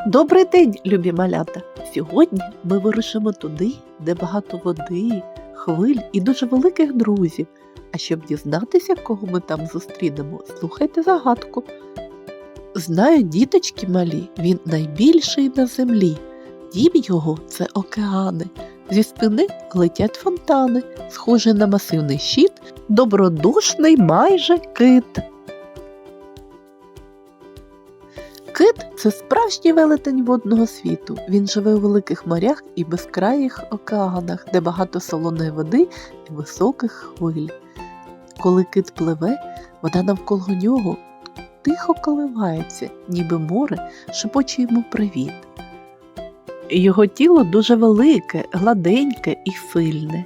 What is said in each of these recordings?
Добрий день, любі малята! Сьогодні ми вирушимо туди, де багато води, хвиль і дуже великих друзів. А щоб дізнатися, кого ми там зустрінемо, слухайте загадку. Знають діточки малі, він найбільший на землі. Дім його – це океани. Зі спини летять фонтани, схожий на масивний щит, добродушний майже кит. Кит – це справжній велетень водного світу. Він живе у великих морях і безкраїх океанах, де багато солоної води і високих хвиль. Коли кит пливе, вода навколо нього тихо коливається, ніби море шепоче йому привіт. Його тіло дуже велике, гладеньке і сильне.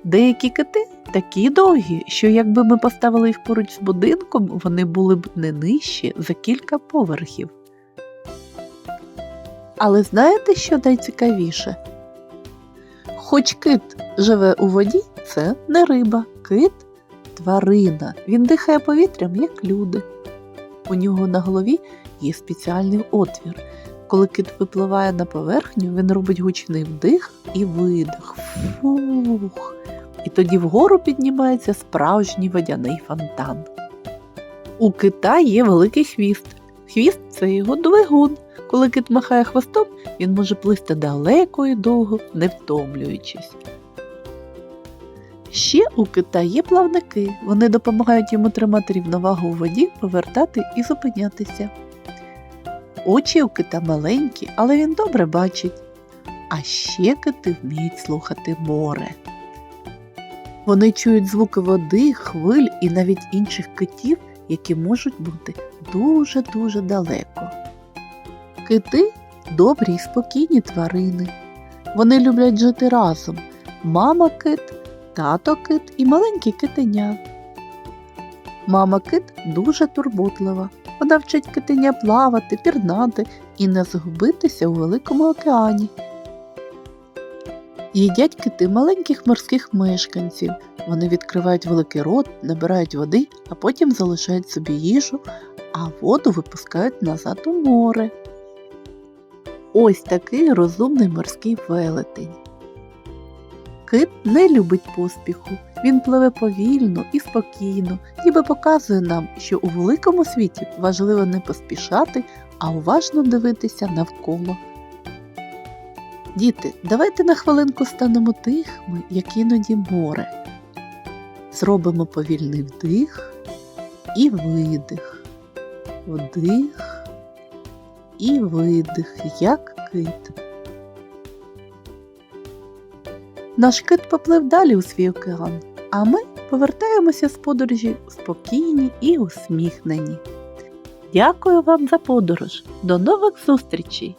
Деякі кити такі довгі, що якби ми поставили їх поруч з будинком, вони були б не нижчі за кілька поверхів. Але знаєте, що найцікавіше? Хоч кит живе у воді, це не риба. Кит – тварина. Він дихає повітрям, як люди. У нього на голові є спеціальний отвір. Коли кит випливає на поверхню, він робить гучний вдих і видих. Фух! І тоді вгору піднімається справжній водяний фонтан. У кита є великий хвіст. Хвіст – це його двигун. Коли кит махає хвостом, він може плисти далеко і довго, не втомлюючись. Ще у кита є плавники. Вони допомагають йому тримати рівновагу у воді, повертати і зупинятися. Очі у кита маленькі, але він добре бачить. А ще кити вміють слухати море. Вони чують звуки води, хвиль і навіть інших китів, які можуть бути дуже-дуже далеко. Кити – добрі й спокійні тварини. Вони люблять жити разом. Мама кит, тато кит і маленькі китеня. Мама кит дуже турботлива. Вона вчить китеня плавати, пірнати і не загубитися у великому океані. Їдять кити маленьких морських мешканців. Вони відкривають великий рот, набирають води, а потім залишають собі їжу, а воду випускають назад у море. Ось такий розумний морський велетень. Кит не любить поспіху. Він пливе повільно і спокійно, ніби показує нам, що у великому світі важливо не поспішати, а уважно дивитися навколо. Діти, давайте на хвилинку станемо тихими, як іноді море. Зробимо повільний вдих і видих. Вдих і видих, як кит. Наш кит поплив далі у свій океан, а ми повертаємося з подорожі спокійні і усміхнені. Дякую вам за подорож. До нових зустрічей!